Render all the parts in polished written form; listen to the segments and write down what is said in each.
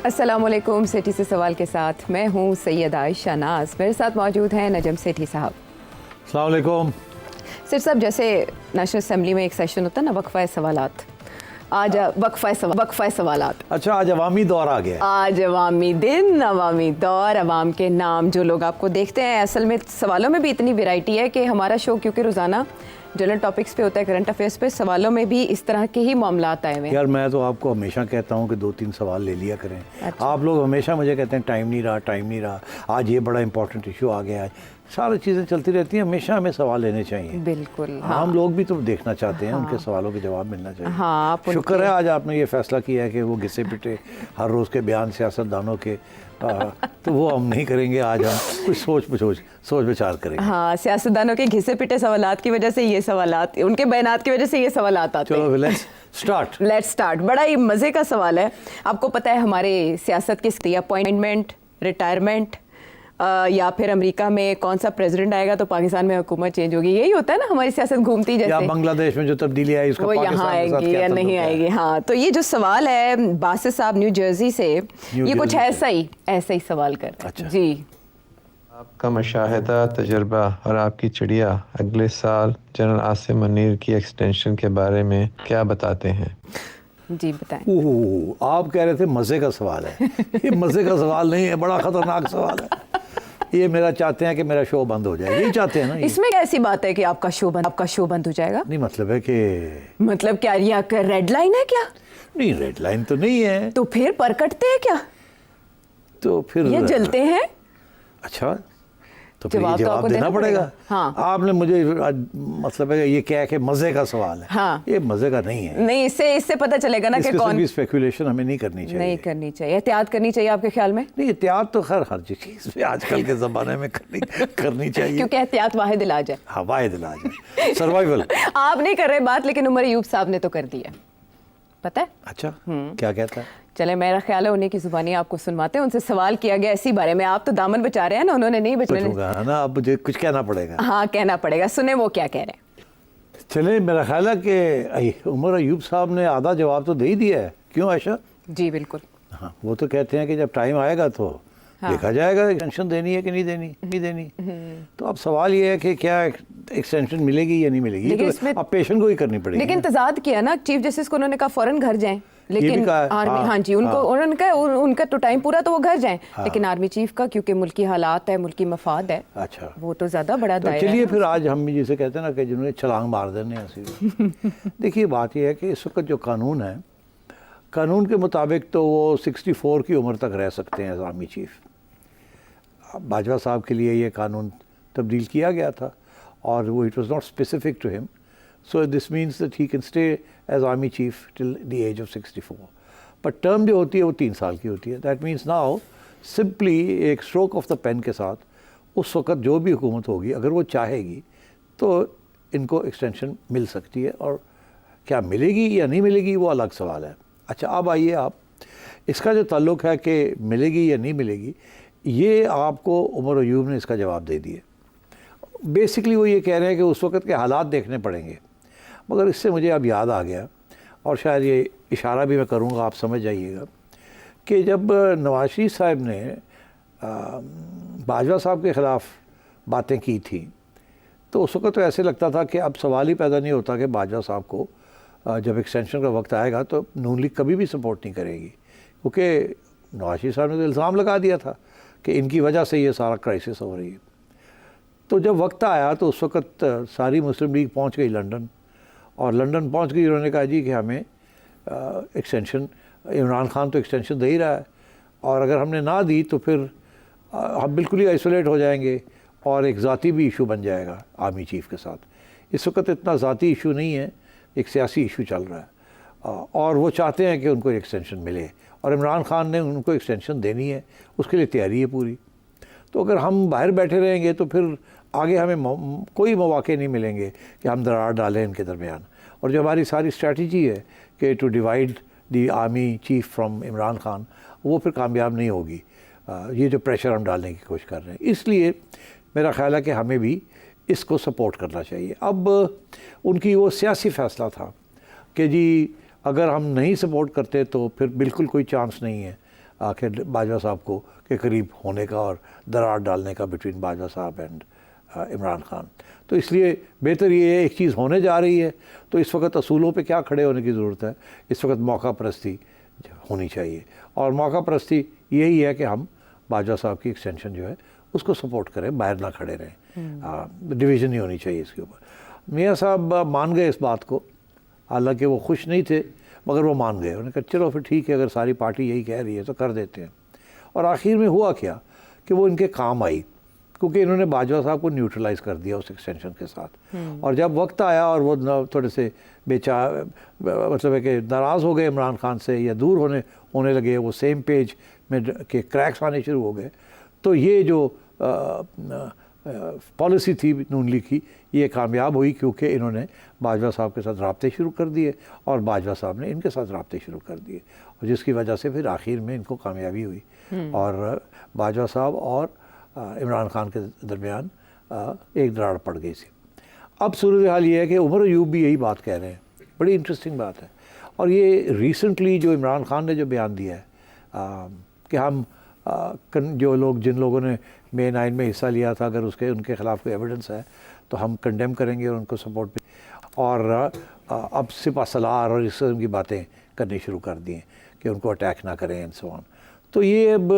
अस्सलामुअलैकुम। सेठी से सवाल के साथ मैं हूँ सैयद आयशा नाज। मेरे साथ मौजूद हैं नजम सेठी साहब। अस्सलाम वालेकुम। सिर साहब, जैसे नेशनल असेंबली में एक सेशन होता है ना, वक्फा सवालात, आज वक्फा सवालात। अच्छा, आज अवामी दौर आ गया। आज अवामी दिन, अवामी दौर, अवाम के नाम जो लोग आपको देखते हैं। असल में सवालों में भी इतनी वैरायटी है कि हमारा शो क्योंकि रोज़ाना जनरल टॉपिक्स पे होता है, करंट अफेयर्स पे, सवालों में भी इस तरह के ही मामलात आए हुए हैं। यार मैं तो आपको हमेशा कहता हूँ कि 2-3 सवाल ले लिया करें। अच्छा। आप लोग हमेशा मुझे कहते हैं टाइम नहीं रहा, आज ये बड़ा इंपॉर्टेंट इशू आ गया है। सारी चीज़ें चलती रहती हैं, हमेशा हमें सवाल लेने चाहिए। बिल्कुल, हाँ। हम लोग भी तो देखना चाहते हैं, उनके सवालों के जवाब मिलना चाहिए। हाँ, शुक्र है आज आपने ये फैसला किया है कि वो घिसे पिटे हर रोज़ के बयान सियासतदानों के तो वो हम नहीं करेंगे। आज हम कुछ सोच विचार करेंगे। हाँ, सियासतदानों के घिसे पिटे सवालात की वजह से ये सवालात, उनके बयानात की वजह से ये सवालात आते हैं। चलो लेट्स स्टार्ट। बड़ा ही मज़े का सवाल है। आपको पता है हमारे सियासत की अपॉइंटमेंट, रिटायरमेंट, या फिर अमेरिका में कौन सा प्रेसिडेंट आएगा तो पाकिस्तान में हुकूमत चेंज होगी, यही होता है ना हमारी सियासत घूमती जैसे। या बांग्लादेश में जो तब्दीली आई उसका वो यहाँ आएगी या नहीं आएगी। हाँ, तो ये जो सवाल है बासित साहब न्यू जर्सी से, ये कुछ ऐसा ही सवाल कर। अच्छा। जी, आपका मुशाहिदा, तजुर्बा और आपकी चिड़िया अगले साल जनरल आसिम मुनीर की एक्सटेंशन के बारे में क्या बताते हैं? जी बताएं। ओह, आप कह रहे थे मज़े का सवाल है। ये मज़े का सवाल नहीं है, बड़ा ख़तरनाक सवाल है। ये मेरा चाहते हैं कि मेरा शो बंद हो जाए, यही चाहते हैं ना। इसमें क्या ऐसी बात है कि आपका शो बंद हो जाएगा? नहीं, मतलब है कि मतलब क्या ये रेड लाइन है क्या? नहीं, रेड लाइन तो नहीं है। तो फिर परकटते हैं क्या? तो फिर ये जलते हैं? अच्छा, तो फिर जवाब ये तो जवाब आपको देना पड़ेगा। हाँ। आपने मुझे मतलब है ये क्या है कि मज़े का सवाल है। हाँ। ये मज़े का नहीं है। नहीं, इससे पता चलेगा ना कि कौन। स्पेकुलेशन हमें नहीं करनी चाहिए। नहीं करनी चाहिए, एहतियात करनी चाहिए आपके ख्याल में? नहीं, एहतियात तो खैर हर चीज़ पे आजकल के ज़माने में करनी चाहिए। क्योंकि एहतियात वाहिद इलाज है। हाँ, वाहिद इलाज है, सर्वाइवल। आप नहीं कर रहे बात, लेकिन उमर अयूब साहब ने तो कर दी है, पता है? अच्छा, क्या कहता है? चले, मेरा ख्याल है उन्हीं की जुबानी आपको सुनवाते हैं। उनसे सवाल किया गया इसी बारे में, आप तो दामन बचा रहे हैं ना, उन्होंने नहीं बचाना ना। अब मुझे कुछ कहना पड़ेगा। हाँ, कहना पड़ेगा। सुने वो क्या कह रहे हैं। चले, मेरा ख्याल है कि उमर अयूब साहब ने आधा जवाब तो दे ही दिया है। क्यों आयशा? जी बिल्कुल। हाँ, वो तो कहते हैं कि जब टाइम आएगा तो देखा जाएगा एक्सटेंशन देनी है कि नहीं देनी। तो अब सवाल ये है कि क्या एक्सटेंशन मिलेगी या नहीं मिलेगी, तो अब पेशेंट को ही करनी पड़ेगी। लेकिन तजाद किया ना चीफ जस्टिस को, उन्होंने कहा फौरन घर जाएं, लेकिन आर्मी, हाँ जी, उन्होंने कहा उनका तो टाइम पूरा तो वो घर जाएं, लेकिन आर्मी चीफ का क्योंकि मुल्की हालात है, मुल्की मफाद है, अच्छा, वो तो ज्यादा बड़ा दायरा है। चलिए फिर आज हम भी जिसे कहते हैं ना कि जिन्होंने छलांग मार देने हैं। देखिए, बात यह है कि इस वक्त जो कानून है, कानून के मुताबिक तो वो 64 की उम्र तक रह सकते हैं आर्मी चीफ। बाजवा साहब के लिए ये कानून तब्दील किया गया था और वो it was not specific to him, so this means that he can stay as army chief till the age of 64। पर टर्म जो होती है वो 3 साल की होती है। दैट मीन्स नाउ सिंपली एक स्ट्रोक ऑफ द पेन के साथ उस वक्त जो भी हुकूमत होगी, अगर वो चाहेगी तो इनको एक्सटेंशन मिल सकती है, और क्या मिलेगी या नहीं मिलेगी वो अलग सवाल है। अच्छा, अब आइए आप, इसका जो ताल्लुक़ है कि मिलेगी या नहीं मिलेगी, ये आपको उमर अयूब ने इसका जवाब दे दिए। बेसिकली वो ये कह रहे हैं कि उस वक्त के हालात देखने पड़ेंगे। मगर इससे मुझे अब याद आ गया, और शायद ये इशारा भी मैं करूँगा, आप समझ जाइएगा, कि जब नवाज शरीफ साहब ने बाजवा साहब के ख़िलाफ़ बातें की थी, तो उस वक्त तो ऐसे लगता था कि अब सवाल ही पैदा नहीं होता कि बाजवा साहब को जब एक्सटेंशन का वक्त आएगा तो नून लीग कभी भी सपोर्ट नहीं करेगी, क्योंकि नवाज शरीफ साहब ने तो इल्ज़ाम लगा दिया था कि इनकी वजह से ये सारा क्राइसिस हो रही है। तो जब वक्त आया तो उस वक्त सारी मुस्लिम लीग पहुंच गई लंदन, और लंदन पहुंच गई, उन्होंने कहा जी कि हमें एक्सटेंशन, इमरान खान तो एक्सटेंशन दे ही रहा है, और अगर हमने ना दी तो फिर हम बिल्कुल ही आइसोलेट हो जाएंगे और एक ज़ाती भी इशू बन जाएगा आर्मी चीफ़ के साथ। इस वक्त इतना ज़ाती इशू नहीं है, एक सियासी इशू चल रहा है, और वो चाहते हैं कि उनको एक्सटेंशन मिले, और इमरान खान ने उनको एक्सटेंशन देनी है, उसके लिए तैयारी है पूरी। तो अगर हम बाहर बैठे रहेंगे तो फिर आगे हमें कोई मौके नहीं मिलेंगे कि हम दरार डालें इनके दरमियान। और जो हमारी सारी स्ट्रैटेजी है कि to divide the army chief from Imran Khan, वो फिर कामयाब नहीं होगी। ये जो प्रेशर हम डालने की कोशिश कर रहे हैं, इसलिए मेरा ख्याल है कि हमें भी इसको सपोर्ट करना चाहिए। अब उनकी वो सियासी फ़ैसला था कि जी अगर हम नहीं सपोर्ट करते तो फिर बिल्कुल कोई चांस नहीं है आखिर बाजवा साहब को के करीब होने का और दरार डालने का बिटवीन बाजवा साहब एंड इमरान खान। तो इसलिए बेहतर ये है, एक चीज़ होने जा रही है तो इस वक्त असूलों पे क्या खड़े होने की ज़रूरत है, इस वक्त मौका परस्ती होनी चाहिए। और मौका परस्ती यही है कि हम बाजवा साहब की एक्सटेंशन जो है उसको सपोर्ट करें, बाहर ना खड़े रहें। डिवीज़न नहीं होनी चाहिए इसके ऊपर। मियाँ साहब मान गए इस बात को, हालांकि वो खुश नहीं थे मगर वो मान गए। उन्होंने कहा चलो फिर ठीक है, अगर सारी पार्टी यही कह रही है तो कर देते हैं। और आखिर में हुआ क्या कि वो इनके काम आई, क्योंकि इन्होंने बाजवा साहब को न्यूट्रलाइज़ कर दिया उस एक्सटेंशन के साथ। और जब वक्त आया और वो थोड़े से मतलब है कि नाराज़ हो गए इमरान खान से या दूर होने लगे, वो सेम पेज में के क्रैक्स आने शुरू हो गए, तो ये जो पॉलिसी थी नून लीग की ये कामयाब हुई, क्योंकि इन्होंने बाजवा साहब के साथ रबते शुरू कर दिए और बाजवा साहब ने इनके साथ रबते शुरू कर दिए, और जिसकी वजह से फिर आखिर में इनको कामयाबी हुई और बाजवा साहब और इमरान खान के दरमियान एक दरार पड़ गई थी। अब सूरत हाल ये है कि उमर अयूब भी यही बात कह रहे हैं, बड़ी इंटरेस्टिंग बात है। और ये रिसेंटली जो इमरान खान ने जो बयान दिया है कि हम जो लोग जिन लोगों ने मे 9 में हिस्सा लिया था, अगर उनके ख़िलाफ़ कोई एविडेंस है तो हम कंडेम करेंगे और उनको सपोर्ट भी, और अब सिपा सलार और इस किस्म की बातें करनी शुरू कर दी हैं कि उनको अटैक ना करें एंड सो ऑन। तो ये अब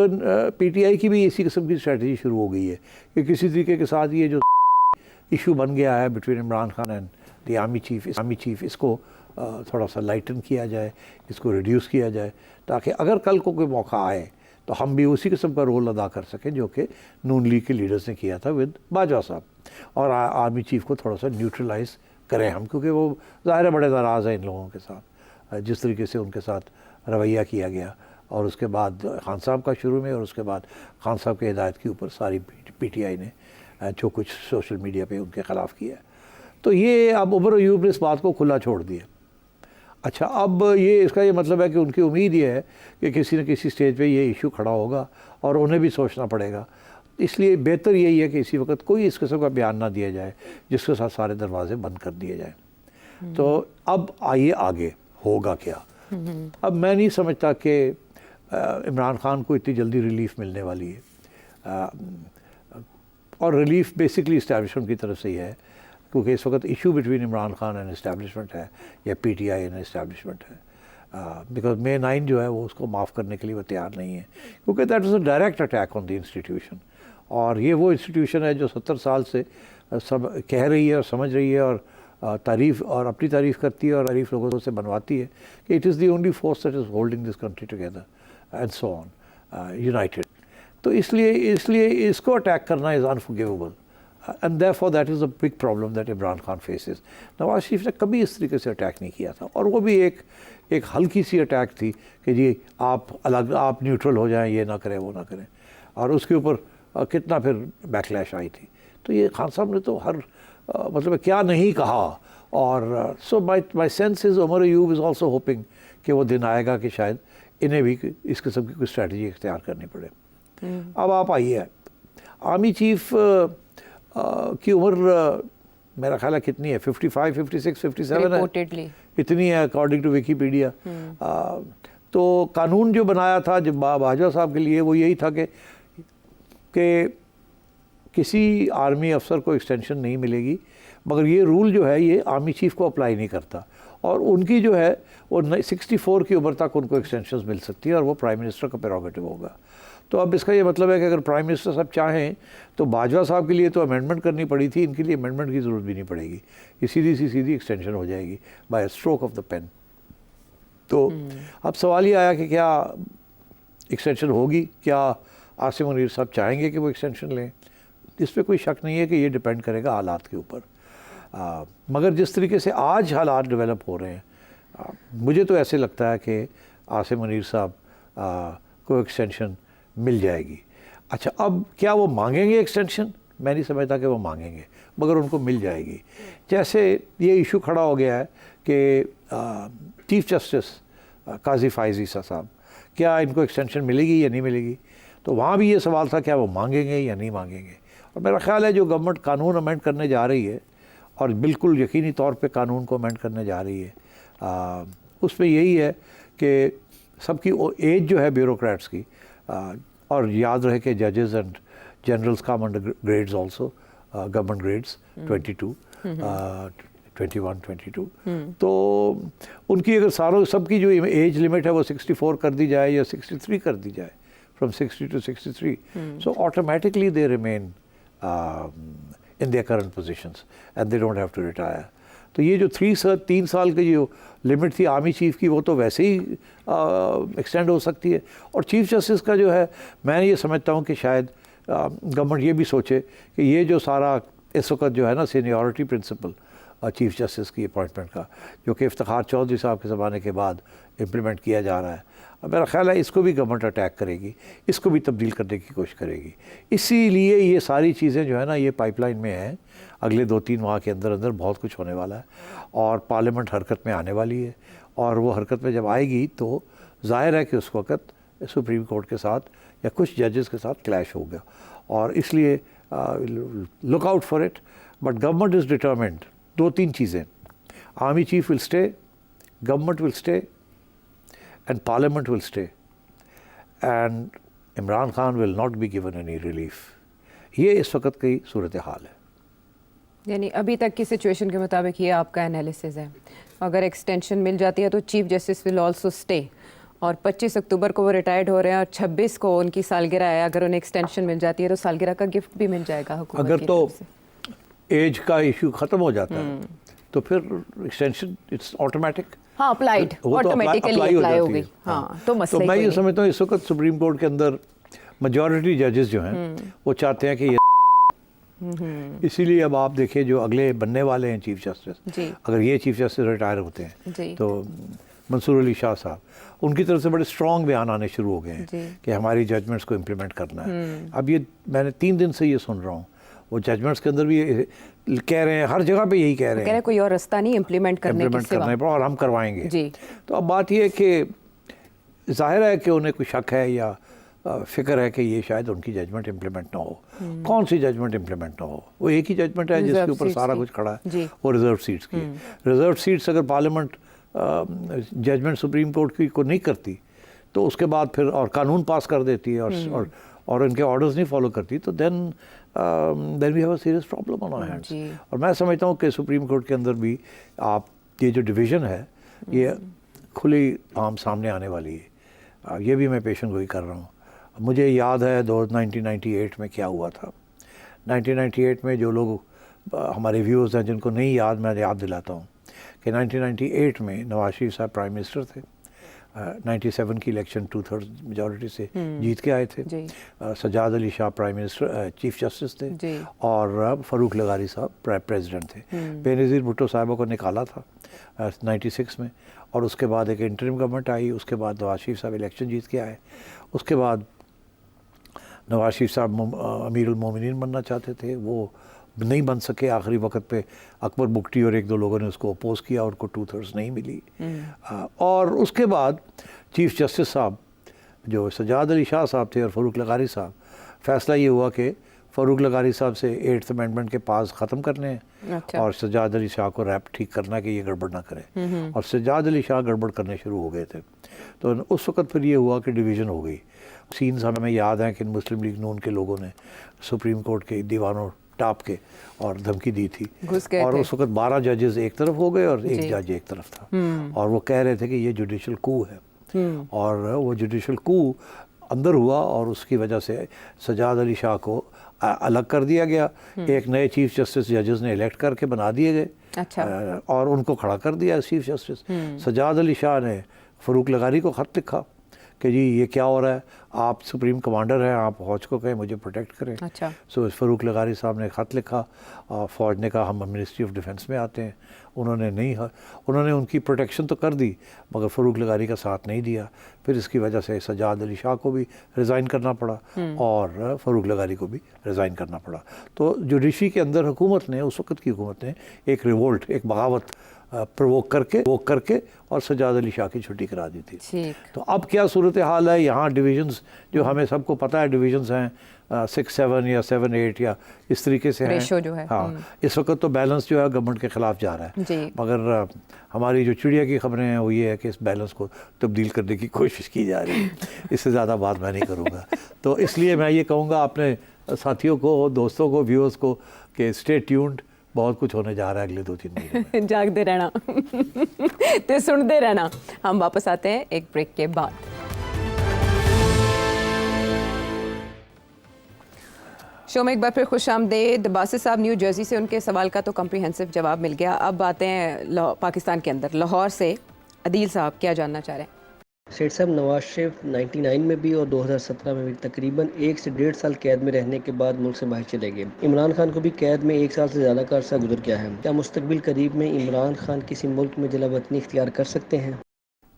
पीटीआई की भी इसी किस्म की स्ट्रेटजी शुरू हो गई है कि किसी तरीके के साथ ये जो इशू बन गया है between Imran Khan and the army chief, इसको थोड़ा सा लाइटन किया जाए, इसको रिड्यूस किया जाए, ताकि अगर कल को कोई मौका आए तो हम भी उसी किस्म का रोल अदा कर सकें जो कि नून लीग के लीडर्स ने किया था विद बाजवा साहब, और आर्मी चीफ को थोड़ा सा न्यूट्रलाइज़ करें हम, क्योंकि वो ज़ाहिर है बड़े नाराज़ हैं इन लोगों के साथ जिस तरीके से उनके साथ रवैया किया गया, और उसके बाद खान साहब का शुरू में और उसके बाद खान साहब की हिदायत के ऊपर सारी पीटीआई ने जो कुछ सोशल मीडिया पे उनके ख़िलाफ़ किया। तो ये अब उमर अयूब ने इस बात को खुला छोड़ दिया। अच्छा, अब ये इसका ये मतलब है कि उनकी उम्मीद ये है कि किसी न किसी स्टेज पे ये इशू खड़ा होगा और उन्हें भी सोचना पड़ेगा। इसलिए बेहतर यही है कि इसी वक्त कोई इस किस्म का बयान ना दिया जाए जिसके साथ सारे दरवाजे बंद कर दिए जाए। तो अब आइए आगे होगा क्या। अब मैं नहीं समझता कि इमरान खान को इतनी जल्दी रिलीफ मिलने वाली है, और रिलीफ बेसिकली इस्टेब्लिशमेंट की तरफ से ही है, क्योंकि इस वक्त issue between Imran Khan and establishment है या पीटीआई एंड इस्टेब्लिशमेंट है। बिकॉज मे 9 जो है वो उसको माफ़ करने के लिए वो तैयार नहीं है, क्योंकि that is a direct attack on the institution. और ये वो इंस्टीट्यूशन है जो 70 साल से सब कह रही है और समझ रही है और तारीफ़ और अपनी तारीफ़ करती है और तारीफ़ लोगों से बनवाती है कि it is the only force that is holding this country together and so on united. तो इसलिए इसको अटैक करना is unforgivable, and therefore that is a big problem that Imran Khan faces. Nawaz Sharif ने कभी इस तरीके से अटैक नहीं किया था, और वो भी एक हल्की सी अटैक थी कि जी आप अलग, आप न्यूट्रल हो जाएं, ये ना करें वो ना करें, और उसके ऊपर कितना फिर बैकलैश आई थी। तो ये खान साहब ने तो हर मतलब क्या नहीं कहा। और so my sense is Umar Ayub is also hoping कि वो दिन आएगा कि शायद इन्हें भी इस किस्म की कोई स्ट्रैटेजी इख्तियार करनी पड़े। अब आप आइए, आर्मी चीफ की उम्र मेरा ख्याल है कितनी है, 55, 56, 57 है, इतनी है अकॉर्डिंग टू विकीपीडिया। तो कानून जो बनाया था जब बाजवा साहब के लिए वो यही था कि किसी आर्मी अफसर को एक्सटेंशन नहीं मिलेगी, मगर ये रूल जो है ये आर्मी चीफ को अप्लाई नहीं करता, और उनकी जो है वो 64 की उम्र तक उनको एक्सटेंशन मिल सकती है, और वो प्राइम मिनिस्टर का प्रेरोगेटिव होगा। तो अब इसका ये मतलब है कि अगर प्राइम मिनिस्टर साहब चाहें तो बाजवा साहब के लिए तो अमेंडमेंट करनी पड़ी थी, इनके लिए अमेंडमेंट की ज़रूरत भी नहीं पड़ेगी, ये सीधी एक्सटेंशन हो जाएगी by stroke of the pen. तो अब सवाल ये आया कि क्या एक्सटेंशन होगी, क्या आसिम मुनीर साहब चाहेंगे कि वो एक्सटेंशन लें। इस पर कोई शक नहीं है कि ये डिपेंड करेगा हालात के ऊपर, मगर जिस तरीके से आज हालात डेवलप हो रहे हैं, मुझे तो ऐसे लगता है कि आसिम मुनीर साहब को एक्सटेंशन मिल जाएगी। अच्छा, अब क्या वो मांगेंगे एक्सटेंशन? मैं नहीं समझता कि वो मांगेंगे, मगर उनको मिल जाएगी। जैसे ये इशू खड़ा हो गया है कि चीफ जस्टिस काजी फायज़ ईसा साहब, क्या इनको एक्सटेंशन मिलेगी या नहीं मिलेगी, तो वहाँ भी ये सवाल था क्या वो मांगेंगे या नहीं मांगेंगे। और मेरा ख्याल है जो गवर्नमेंट कानून अमेंड करने जा रही है, और बिल्कुल यकीनी तौर पे कानून को अमेंड करने जा रही है, उसमें यही है कि सबकी एज जो है ब्यूरोक्रेट्स की, और याद रहे कि जजेस and generals come under grades also, government grades 22, 21, 22, तो उनकी अगर सारों सबकी जो एज लिमिट है वो 64 कर दी जाए या 63 कर दी जाए, from 60 to 63, so automatically they remain in their current positions and they don't have to retire. तो ये जो 3 साल की जो लिमिट थी आर्मी चीफ की, वो तो वैसे ही एक्सटेंड हो सकती है। और चीफ जस्टिस का जो है, मैं ये समझता हूँ कि शायद गवर्नमेंट ये भी सोचे कि ये जो सारा इस वक्त जो है ना सीनियरिटी प्रिंसिपल चीफ जस्टिस की अपॉइंटमेंट का, जो कि इफ्तिखार चौधरी साहब के ज़माने के बाद इम्प्लीमेंट किया जा रहा है, अब मेरा ख्याल है इसको भी गवर्नमेंट अटैक करेगी, इसको भी तब्दील करने की कोशिश करेगी। इसीलिए ये सारी चीज़ें जो है ना ये पाइपलाइन में हैं, अगले 2-3 माह के अंदर अंदर बहुत कुछ होने वाला है और पार्लियामेंट हरकत में आने वाली है, और वो हरकत में जब आएगी तो जाहिर है कि उस वक्त सुप्रीम कोर्ट के साथ या कुछ जजेस के साथ क्लैश होगा, और इसलिए look out for it. But government is determined, 2-3 चीज़ें, army chief will stay, government will stay and parliament will stay, and Imran Khan will not be given any relief. ये इस वक्त की सूरत हाल है। यानी अभी तक की सिचुएशन के मुताबिक ये आपका एनालिसिस है। अगर एक्सटेंशन मिल जाती है तो chief justice will also stay, और 25 अक्टूबर को वो रिटायर्ड हो रहे हैं और 26 को उनकी सालगिरह है, अगर उन्हें एक्सटेंशन मिल जाती है तो सालगिरह का गिफ्ट भी मिल जाएगा हुकूमत अगर की तो तरफ से। एज का इशू ख़त्म हो जाता है तो फिर एक्सटेंशन इट्स ऑटोमेटिक, हाँ अप्लाइड, ऑटोमेटिकली अप्लाई हो गई। हाँ तो मसला तो ही मैं कोई ये नहीं। समझता हूँ इस वक्त सुप्रीम कोर्ट के अंदर मेजॉरिटी जजेस जो हैं वो चाहते हैं कि ये इसीलिए अब आप देखिए जो अगले बनने वाले हैं चीफ जस्टिस, जी अगर ये चीफ जस्टिस रिटायर होते हैं जी तो मंसूर अली शाह साहब, उनकी तरफ से बड़े स्ट्रॉन्ग बयान आने शुरू हो गए हैं जी। कि हमारी जजमेंट्स को इम्प्लीमेंट करना है। अब ये मैंने 3 दिन से ये सुन रहा हूँ, वो जजमेंट्स के अंदर भी ये कह रहे हैं, हर जगह पे यही कह रहे हैं कोई और रास्ता नहीं इम्प्लीमेंट करने के सिवा। पर, और हम करवाएंगे। जी। तो अब बात ये है कि जाहिर है कि उन्हें कोई शक है या फिक्र है कि ये शायद उनकी जजमेंट इम्प्लीमेंट ना हो। कौन सी जजमेंट इम्प्लीमेंट ना हो? वो एक ही जजमेंट है जिसके ऊपर सारा कुछ खड़ा है, वो रिजर्व सीट्स की। रिजर्व सीट्स अगर पार्लियामेंट जजमेंट सुप्रीम कोर्ट की को नहीं करती तो उसके बाद फिर और कानून पास कर देती है और इनके ऑर्डर्स नहीं फॉलो करती, तो then we have a serious problem on our hands. और मैं समझता हूँ कि सुप्रीम कोर्ट के अंदर भी आप ये जो डिवीज़न है ये खुली आम सामने आने वाली है। ये भी मैं पेशन गोई कर रहा हूँ। मुझे याद है 1998 में क्या हुआ था। 1998 में जो लोग हमारे व्यूअर्स हैं जिनको नहीं याद, मैं याद दिलाता हूँ कि 1998 में नवाज शरीफ साहब प्राइम मिनिस्टर थे। 97 की इलेक्शन 2/3 मेजॉरिटी से जीत के आए थे। Sajjad Ali Shah prime minister chief justice थे और फ़रूक लगारी साहब प्रेसिडेंट थे। बेनज़ीर भुट्टो साहबा को निकाला था 96 में, और उसके बाद एक इंटरिम गवर्नमेंट आई। उसके बाद नवाज शरीफ साहब इलेक्शन जीत के आए। उसके बाद नवाज शरीफ साहब अमीरुल मोमिनीन बनना चाहते थे, वो नहीं बन सके। आखिरी वक्त पे अकबर बुगटी और 1-2 लोगों ने उसको अपोज़ किया और उनको 2/3 नहीं मिली। और उसके बाद चीफ जस्टिस साहब जो सजाद अली शाह साहब थे और फ़रूक लगारी साहब, फ़ैसला ये हुआ कि फ़रूक लगारी साहब से 8th अमेंडमेंट के पास ख़त्म करने हैं। अच्छा। और सजाद अली शाह को रैप ठीक करना कि ये गड़बड़ ना करें। और सजाद अली शाह गड़बड़ करने शुरू हो गए थे। तो उस वक्त फिर ये हुआ कि डिवीज़न हो गई। सीन्स हमें याद हैं कि मुस्लिम लीग नून के लोगों ने सुप्रीम कोर्ट के दीवानों टाप के और धमकी दी थी, और उस वक्त 12 जजेस एक तरफ हो गए और 1 जज एक तरफ था, और वो कह रहे थे कि ये जुडिशल कू है। और वो जुडिशल कू अंदर हुआ और उसकी वजह से सजाद अली शाह को अलग कर दिया गया। एक नए चीफ जस्टिस जजेस ने इलेक्ट करके बना दिए गए। अच्छा। और उनको खड़ा कर दिया चीफ जस्टिस। सजाद अली शाह ने फ़रूक लगारी को ख़त लिखा कि जी ये क्या हो रहा है, आप सुप्रीम कमांडर हैं, आप फ़ौज को कहें मुझे प्रोटेक्ट करें। अच्छा। सो फ़रूक लगारी साहब ने ख़त लिखा और फ़ौज ने कहा हम मिनिस्ट्री ऑफ डिफेंस में आते हैं। उन्होंने उनकी प्रोटेक्शन तो कर दी मगर फ़रूक लगारी का साथ नहीं दिया। फिर इसकी वजह से सजाद अली शाह को भी रिज़ाइन करना पड़ा और फ़रूक लगारी को भी रिज़ाइन करना पड़ा। तो जुडिशरी के अंदर हुकूमत ने, उस वक्त की हुकूमत ने एक रिवोल्ट, एक बगावत प्रवोक करके और सजाद अली शाह की छुट्टी करा दी थी। तो अब क्या सूरत हाल है यहाँ? डिवीज़न्स जो हमें सबको पता है डिवीज़न्स हैं, 6-7 या 7-8 या इस तरीके से हैं। रेशो जो है। हाँ, इस वक्त तो बैलेंस जो है गवर्नमेंट के ख़िलाफ़ जा रहा है। जी। मगर हमारी जो चिड़िया की खबरें हैं वो ये है कि इस बैलेंस को तब्दील करने की कोशिश की जा रही है। इससे ज़्यादा बात मैं नहीं करूँगा। तो इसलिए मैं ये कहूँगा अपने साथियों को, दोस्तों को, व्यूअर्स को कि स्टे ट्यून्ड, बहुत कुछ होने जा रहा है अगले 2-3 महीने में। जागते रहना तो सुनते रहना। हम वापस आते हैं एक ब्रेक के बाद। शो में एक बार फिर खुश आमदेद। बासित साहब न्यू जर्सी से, उनके सवाल का तो कम्प्रीहेंसिव जवाब मिल गया। अब आते हैं पाकिस्तान के अंदर, लाहौर से अदील साहब क्या जानना चाह रहे हैं? सेठ साहब, नवाज शरीफ 99 में भी और 2017 में भी तकरीबन 1 से 1.5 साल कैद में रहने के बाद मुल्क से बाहर चले गए। इमरान खान को भी कैद में 1 साल से ज़्यादा का अरसा गुजर गया है। क्या मुस्तकबिल करीब में इमरान खान किसी मुल्क में जिला वतनी इख्तियार कर सकते हैं?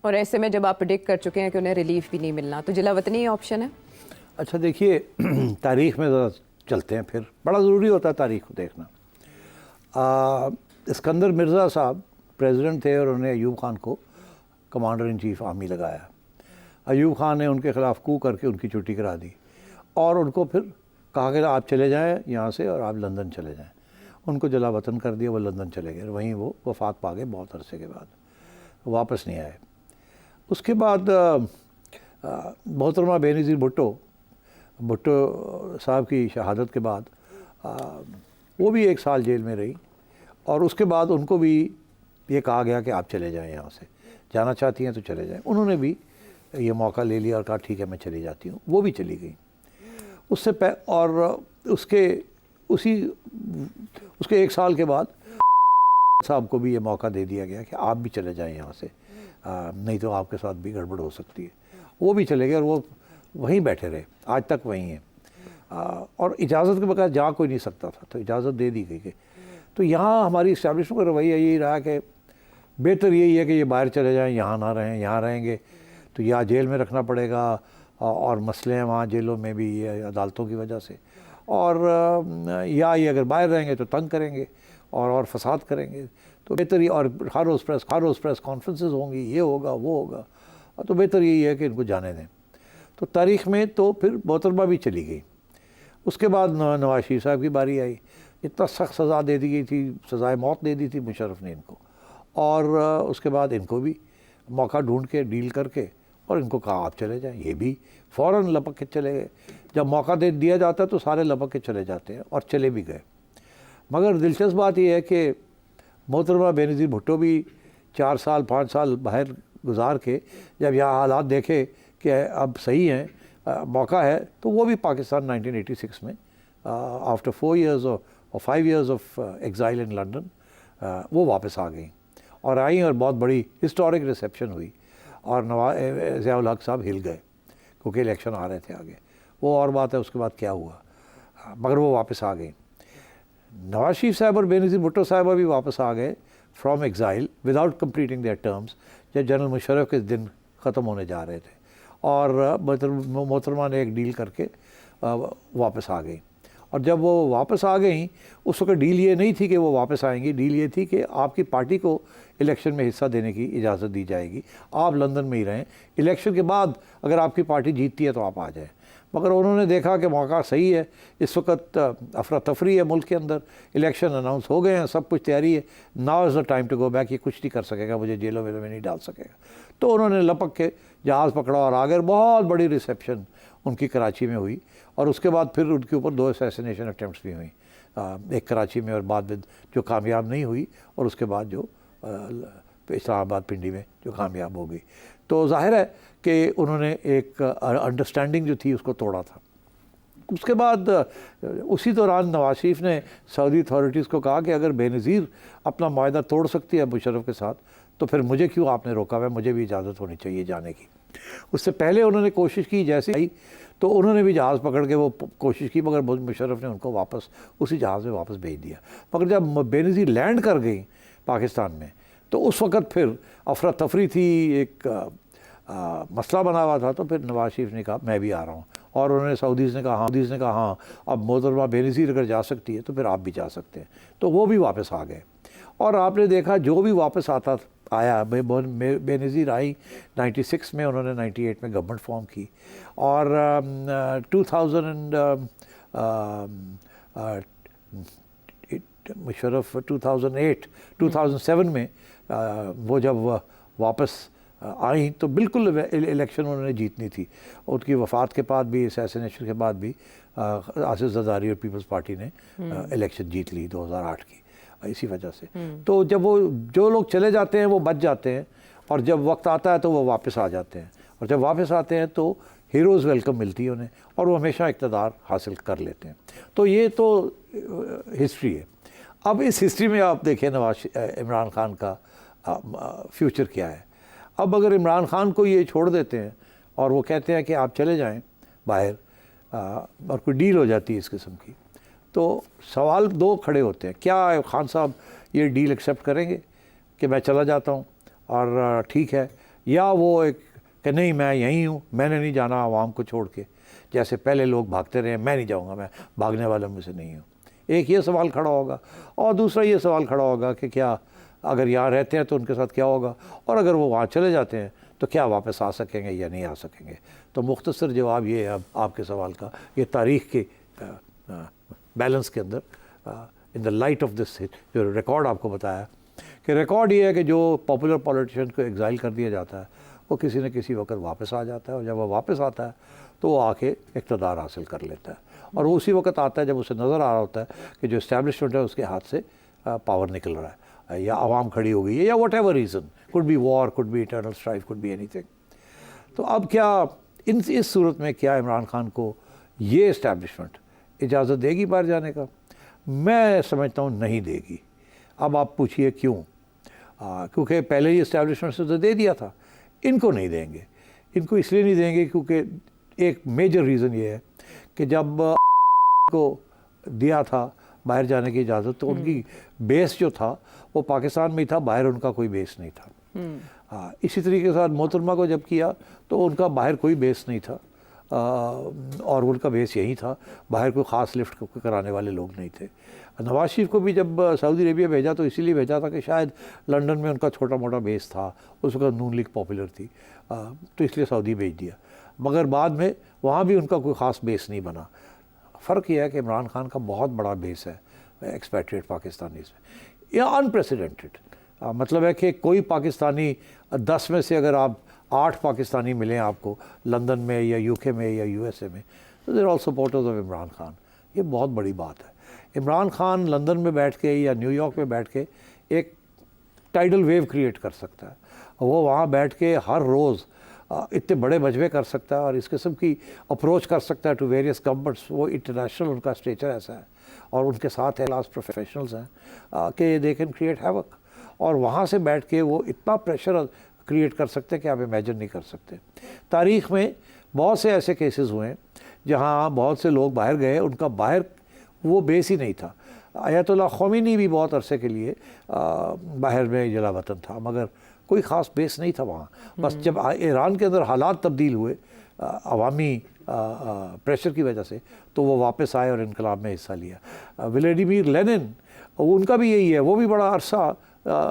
और ऐसे में जब आप प्रिडिक्ट कर चुके हैं कि उन्हें रिलीफ भी नहीं मिलना, तो जिला वतनी ही ऑप्शन है? अच्छा देखिए, तारीख़ में ज़रा चलते हैं, फिर बड़ा ज़रूरी होता है तारीख़ को देखना। इस्कंदर मिर्ज़ा साहब प्रेसिडेंट थे और उन्होंने अयूब खान को कमांडर इन चीफ आर्मी लगाया। अयूब खान ने उनके ख़िलाफ़ कू करके उनकी छुट्टी करा दी और उनको फिर कहा कि आप चले जाएं यहाँ से और आप लंदन चले जाएं। उनको जला वतन कर दिया, वो लंदन चले गए। वहीं वो वफ़ात पा गए बहुत अरसे के बाद, वापस नहीं आए। उसके बाद मोहतरमा बेनज़ीर भुट्टो साहब की शहादत के बाद वो भी 1 साल जेल में रही और उसके बाद उनको भी ये कहा गया कि आप चले जाएं यहाँ से, जाना चाहती हैं तो चले जाएं। उन्होंने भी ये मौका ले लिया और कहा ठीक है मैं चली जाती हूँ। वो भी चली गई। उसके 1 साल के बाद साहब को भी ये मौका दे दिया गया कि आप भी चले जाएं यहाँ से, नहीं तो आपके साथ भी गड़बड़ हो सकती है। वो भी चले गए और वो वहीं बैठे रहे, आज तक वहीं हैं। और इजाज़त के बगैर जा कोई नहीं सकता था, तो इजाज़त दे दी गई। तो यहाँ हमारी इस्टेब्लिशमेंट का रवैया यही रहा कि बेहतर यही है कि ये बाहर चले जाएं, यहाँ ना रहें। यहाँ रहेंगे तो या जेल में रखना पड़ेगा और मसले हैं वहाँ जेलों में भी ये अदालतों की वजह से, और या ये अगर बाहर रहेंगे तो तंग करेंगे और फसाद करेंगे। तो बेहतर ही, और हर रोज़ प्रेस कॉन्फ्रेंसेस होंगी, ये होगा वो होगा, तो बेहतर यही है कि इनको जाने दें। तो तारीख़ में तो फिर मोहतरमा भी चली गई। उसके बाद नवाज शरीफ साहब की बारी आई। इतना सख्त सज़ा दे दी गई थी, सज़ाए मौत दे दी थी मुशर्रफ ने इनको, और उसके बाद इनको भी मौका ढूंढ के डील करके और इनको कहा आप चले जाएं। ये भी फ़ौरन लपक के चले गए। जब मौका दे दिया जाता है तो सारे लपक के चले जाते हैं, और चले भी गए। मगर दिलचस्प बात यह है कि मोहतरमा बेनज़ीर भुट्टो भी 4 साल 5 साल बाहर गुजार के जब यहाँ हालात देखे कि अब सही हैं, मौका है, तो वो भी पाकिस्तान 1986 में आफ्टर 4 years और 5 years of exile in London वो वापस आ गई और आई, और बहुत बड़ी हिस्टोरिक रिसेप्शन हुई और ज़िया-उल हक साहब हिल गए क्योंकि इलेक्शन आ रहे थे आगे। वो और बात है उसके बाद क्या हुआ, मगर वो वापस आ गई। नवाज शरीफ साहब और बेनज़ीर भुट्टो साहब भी वापस आ गए from exile without completing their terms, जब जनरल मुशर्रफ के दिन ख़त्म होने जा रहे थे, और मोहतरमा ने एक डील करके वापस आ गई। और जब वो वापस आ गई उस वक्त डील ये नहीं थी कि वो वापस आएंगी, डील ये थी कि आपकी पार्टी को इलेक्शन में हिस्सा देने की इजाज़त दी जाएगी, आप लंदन में ही रहें, इलेक्शन के बाद अगर आपकी पार्टी जीतती है तो आप आ जाएं। मगर उन्होंने देखा कि मौका सही है, इस वक्त अफरा तफरी है मुल्क के अंदर, इलेक्शन अनाउंस हो गए हैं, सब कुछ तैयारी है, now is the time to go back, ये कुछ नहीं कर सकेगा, मुझे जेलों वेलों में नहीं डाल सकेगा। तो उन्होंने लपक के जहाज़ पकड़ा और आ गए। बहुत बड़ी रिसेप्शन उनकी कराची में हुई, और उसके बाद फिर उनके ऊपर 2 असैसिनेशन अटैम्प्ट्स भी हुई, एक कराची में और बाद में जो कामयाब नहीं हुई, और उसके बाद जो इस्लामाबाद पिंडी में जो कामयाब हो गई। तो जाहिर है कि उन्होंने एक अंडरस्टैंडिंग जो थी उसको तोड़ा था। उसके बाद उसी दौरान नवाज शरीफ ने सऊदी अथॉरिटीज़ को कहा कि अगर बेनज़ीर अपना मुआहदा तोड़ सकती है मुशर्रफ के साथ, तो फिर मुझे क्यों आपने रोका हुआ है, मुझे भी इजाज़त होनी चाहिए जाने की। उससे पहले उन्होंने कोशिश की, जैसे आई तो उन्होंने भी जहाज़ पकड़ के वो कोशिश की, मगर मुशर्रफ ने उनको वापस उसी जहाज़ में वापस भेज दिया। मगर जब बेनज़ीर लैंड कर गई पाकिस्तान में, तो उस वक़्त फिर अफरा तफरी थी, एक मसला बना हुआ था। तो फिर नवाज शरीफ ने कहा मैं भी आ रहा हूँ, और उन्होंने सऊदीज़ ने कहा हाँ अब मोहतरमा बेनज़ीर अगर जा सकती है तो फिर आप भी जा सकते हैं। तो वो भी वापस आ गए, और आपने देखा जो भी वापस आया, बेनज़ीर आई 96 में, उन्होंने 98 में गवर्नमेंट फॉर्म की, और 2000 मुशर्रफ 2007 में वो जब वापस आई तो बिल्कुल इलेक्शन उन्होंने जीतनी थी। उनकी वफ़ात के बाद भी, असैसिनेशन के बाद भी आसिफ ज़रदारी और पीपल्स पार्टी ने इलेक्शन जीत ली 2008 की, इसी वजह से। तो जब वो जो लोग चले जाते हैं वो बच जाते हैं, और जब वक्त आता है तो वो वापस आ जाते हैं, और जब वापस आते हैं तो हीरोज़ वेलकम मिलती है उन्हें, और वो हमेशा इक़्तिदार हासिल कर लेते हैं। तो ये तो हिस्ट्री है। अब इस हिस्ट्री में आप देखिए इमरान खान का फ्यूचर क्या है। अब अगर इमरान खान को ये छोड़ देते हैं और वो कहते हैं कि आप चले जाएं बाहर, और कोई डील हो जाती है इस किस्म की, तो सवाल दो खड़े होते हैं। क्या खान साहब ये डील एक्सेप्ट करेंगे कि मैं चला जाता हूँ और ठीक है, या वो एक कि नहीं मैं यहीं हूँ, मैंने नहीं जाना आवाम को छोड़ के, जैसे पहले लोग भागते रहे, मैं नहीं जाऊँगा, मैं भागने वालों में से नहीं हूँ। एक ये सवाल खड़ा होगा, और दूसरा ये सवाल खड़ा होगा कि क्या अगर यहाँ रहते हैं तो उनके साथ क्या होगा, और अगर वो वहाँ चले जाते हैं तो क्या वापस आ सकेंगे या नहीं आ सकेंगे। तो मुख्तसर जवाब ये है अब आपके सवाल का, ये तारीख़ के बैलेंस के अंदर, in the light of this जो रिकॉर्ड आपको बताया, कि रिकॉर्ड ये है कि जो पॉपुलर पॉलिटिशियन को एग्जाइल कर दिया जाता है वो किसी न किसी वक्त वापस आ जाता है, और जब वो वापस आता है तो वो आके इक़्तिदार हासिल कर लेता है, और वो उसी वक्त आता है जब उसे नज़र आ रहा होता है कि जो इस्टेब्लिशमेंट है उसके हाथ से पावर निकल रहा है, या आवाम खड़ी हो गई है, या what ever reason, could be war, could be internal strife, could be anything. तो अब क्या इस सूरत में क्या इमरान खान को ये इस्टेब्लिशमेंट इजाज़त देगी बाहर जाने का? मैं समझता हूँ नहीं देगी। अब आप पूछिए क्यों? क्योंकि पहले ही इस्टेब्लिशमेंट से तो दे दिया था, इनको नहीं देंगे। इनको इसलिए नहीं देंगे क्योंकि एक मेजर रीज़न ये है कि जब को दिया था बाहर जाने की इजाज़त, तो उनकी बेस जो था वो पाकिस्तान में ही था, बाहर उनका कोई बेस नहीं था। इसी तरीके के साथ मोहतरमा को जब किया तो उनका बाहर कोई बेस नहीं था, और उनका बेस यही था, बाहर कोई ख़ास लिफ्ट कराने वाले लोग नहीं थे। नवाज शरीफ को भी जब सऊदी अरेबिया भेजा तो इसीलिए भेजा था कि शायद लंदन में उनका छोटा मोटा बेस था, उस वक्त नून लीग पॉपुलर थी, तो इसलिए सऊदी भेज दिया, मगर बाद में वहाँ भी उनका कोई ख़ास बेस नहीं बना। फ़र्क यह है कि इमरान खान का बहुत बड़ा बेस है एक्सपैट्रिएट पाकिस्तानीज़ में, यह अनप्रेसिडेंटेड। मतलब है कि कोई पाकिस्तानी 10 में से अगर आप 8 पाकिस्तानी मिलें आपको लंदन में या यूके में या यूएसए में, तो there all supporters of Imran Khan. ये बहुत बड़ी बात है। इमरान खान लंदन में बैठ के या न्यूयॉर्क में बैठ के एक टाइडल वेव क्रिएट कर सकता है, वो वहाँ बैठ के हर रोज़ इतने बड़े मजबे कर सकता है और इस किस्म की अप्रोच कर सकता है टू वेरियस गवर्नमेंट्स। वो इंटरनेशनल उनका स्टेचर ऐसा है, और उनके साथ क्लास प्रोफेशनल्स हैं कि दे कैन क्रिएट हैवक, और वहाँ से बैठ के वो इतना प्रेशर क्रिएट कर सकते हैं कि आप इमेजिन नहीं कर सकते। तारीख़ में बहुत से ऐसे केसेस हुए हैं जहाँ बहुत से लोग बाहर गए, उनका बाहर वो बेस ही नहीं था। आयतुल्लाह ख़ोमेनी भी बहुत अरसे के लिए बाहर में जला वतन था, मगर कोई ख़ास बेस नहीं था वहाँ। बस जब ईरान के अंदर हालात तब्दील हुए अवामी प्रेशर की वजह से, तो वो वापस आए और इनकलाब में हिस्सा लिया। व्लादिमीर लेनिन, उनका भी यही है, वो भी बड़ा अरसा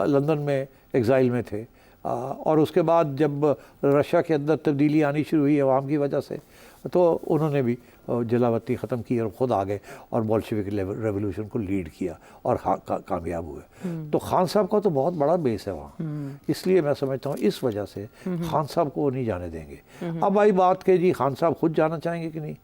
लंदन में एग्ज़ाइल में थे, और उसके बाद जब रशिया के अंदर तब्दीली आनी शुरू हुई अवाम की वजह से, तो उन्होंने भी जलावतनी ख़त्म की और ख़ुद आ गए और बोल्शेविक रेवोल्यूशन को लीड किया और कामयाब हुए। तो खान साहब का तो बहुत बड़ा बेस है वहाँ, इसलिए मैं समझता हूँ इस वजह से खान साहब को नहीं जाने देंगे। अब आई बात कि जी खान साहब खुद जाना चाहेंगे कि नहीं।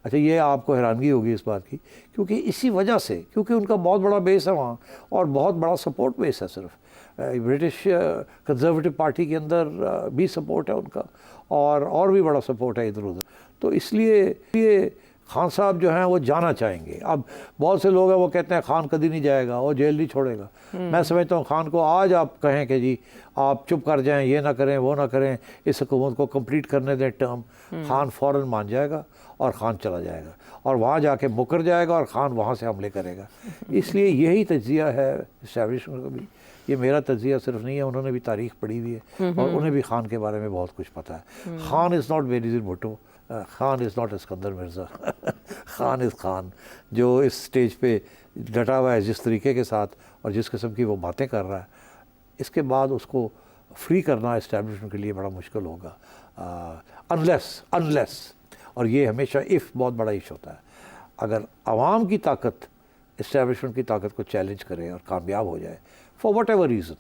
अच्छा, ये आपको हैरानगी होगी इस बात की, क्योंकि इसी वजह से, क्योंकि उनका बहुत बड़ा बेस है वहाँ और बहुत बड़ा सपोर्ट बेस है। सिर्फ ब्रिटिश कंजर्वेटिव पार्टी के अंदर भी सपोर्ट है उनका, और भी बड़ा सपोर्ट है इधर उधर। तो इसलिए ये खान साहब जो हैं वो जाना चाहेंगे। अब बहुत से लोग हैं वो कहते हैं खान कभी नहीं जाएगा, वो जेल नहीं छोड़ेगा। मैं समझता हूँ खान को आज आप कहें कि जी आप चुप कर जाएं, ये ना करें वो ना करें, इस हुकूमत को कंप्लीट करने दें टर्म, खान फ़ौरन मान जाएगा और खान चला जाएगा और वहाँ जाके मुकर जाएगा और खान वहाँ से हमले करेगा। इसलिए यही तज्ज़िया है इस्टेब्लिशमेंट का भी। ये मेरा तज्ज़िया सिर्फ नहीं है, उन्होंने भी तारीख़ पढ़ी हुई है और उन्हें भी खान के बारे में बहुत कुछ पता है। Khan is not Benazir Bhutto, Khan is not Iskander Mirza, Khan is Khan, जो इस स्टेज पे डटा हुआ है जिस तरीके के साथ और जिस किस्म की वो बातें कर रहा है, इसके बाद उसको फ्री करना इस्टेब्लिशमेंट के लिए बड़ा मुश्किल होगा, अनलेस और ये हमेशा इफ़ बहुत बड़ा इश होता है, अगर आवाम की ताकत इस्टेब्लिशमेंट की ताकत को चैलेंज करे और कामयाब हो जाए फॉर वट एवर रीज़न,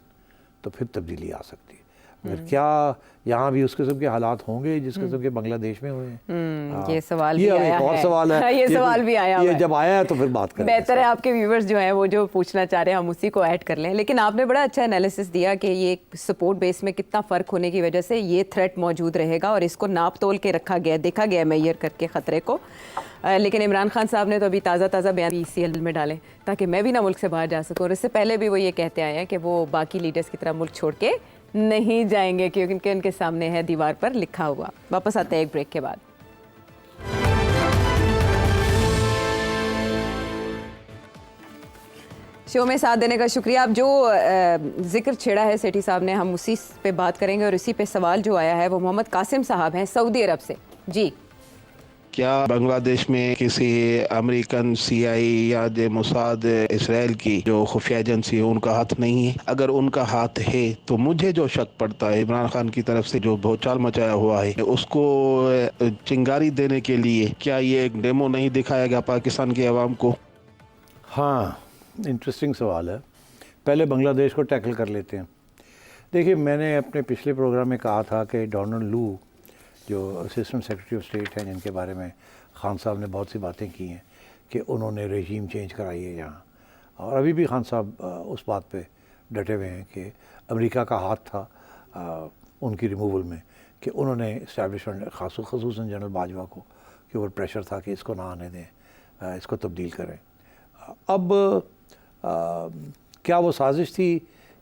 तो फिर तब्दीली आ सकती है। मगर क्या यहाँ भी उस किस्म के हालात होंगे जिस किस्म के बांग्लादेश में हुए हैं? ये सवाल ये भी अब आया एक और है। सवाल है। ये सवाल भी आया ये हुआ है। जब आया है तो फिर बात करें। बेहतर है आपके व्यूवर्स जो हैं वो जो पूछना चाह रहे हैं हम उसी को ऐड कर लें। लेकिन आपने बड़ा अच्छा एनालिसिस दिया कि ये सपोर्ट बेस में कितना फ़र्क होने की वजह से ये थ्रेट मौजूद रहेगा और इसको नाप तोल के रखा गया, देखा गया मेजर करके ख़तरे को। लेकिन इमरान खान साहब ने तो अभी ताज़ा बयान ECL में डालें ताकि मैं भी ना मुल्क से बाहर जा सकूँ। और इससे पहले भी वो ये कहते आए हैं कि वो बाकी लीडर्स की तरह मुल्क छोड़ के नहीं जाएंगे क्योंकि उनके सामने है दीवार पर लिखा हुआ। वापस आते हैं एक ब्रेक के बाद। शो में साथ देने का शुक्रिया। अब जो जिक्र छेड़ा है सेठी साहब ने, हम उसी पे बात करेंगे और इसी पे सवाल जो आया है वो मोहम्मद कासिम साहब हैं सऊदी अरब से। जी, क्या बांग्लादेश में किसी अमेरिकन CIA या जो मोसाद इसराइल की जो खुफिया एजेंसी है उनका हाथ नहीं है? अगर उनका हाथ है तो मुझे जो शक पड़ता है इमरान खान की तरफ से जो भूचाल मचाया हुआ है उसको चिंगारी देने के लिए क्या ये एक डेमो नहीं दिखाया गया पाकिस्तान के अवाम को? हाँ, इंटरेस्टिंग सवाल है। पहले बांग्लादेश को टैकल कर लेते हैं। देखिए, मैंने अपने पिछले प्रोग्राम में कहा था कि डोनाल्ड लू जो असिस्टेंट सेक्रेटरी ऑफ स्टेट हैं, जिनके बारे में खान साहब ने बहुत सी बातें की हैं कि उन्होंने रेजीम चेंज कराई है यहाँ, और अभी भी खान साहब उस बात पे डटे हुए हैं कि अमेरिका का हाथ था उनकी रिमूवल में, कि उन्होंने इस्टेब्लिशमेंट ख़ुसूसन जनरल बाजवा को के ऊपर प्रेशर था कि इसको ना आने दें, इसको तब्दील करें। अब क्या वो साजिश थी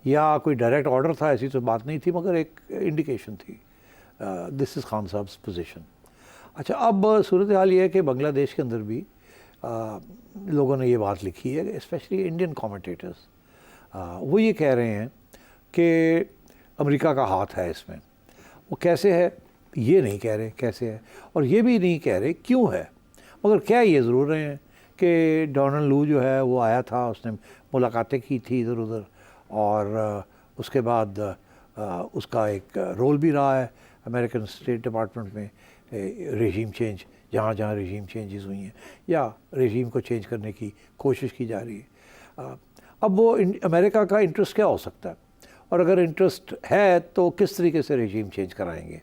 या कोई डायरेक्ट ऑर्डर था, ऐसी तो बात नहीं थी, मगर एक इंडिकेशन थी। दिस इज़ खान साहब्स पोजीशन। अच्छा, अब सूरत हाल ये है कि बांग्लादेश के अंदर भी लोगों ने ये बात लिखी है, स्पेशली इंडियन कमेंटेटर्स, वो ये कह रहे हैं कि अमेरिका का हाथ है इसमें। वो कैसे है ये नहीं कह रहे कैसे है, और ये भी नहीं कह रहे क्यों है, मगर क्या ये ज़रूर रहे हैं कि डोनाल्ड लू जो है वो आया था, उसने मुलाकातें की थी इधर उधर, और उसके बाद उसका एक रोल भी रहा है अमेरिकन स्टेट डिपार्टमेंट में, रेजीम चेंज जहाँ जहाँ रेजीम चेंजेस हुई हैं या रेजीम को चेंज करने की कोशिश की जा रही है। अब वो अमेरिका का इंटरेस्ट क्या हो सकता है, और अगर इंटरेस्ट है तो किस तरीके से रेजीम चेंज कराएंगे।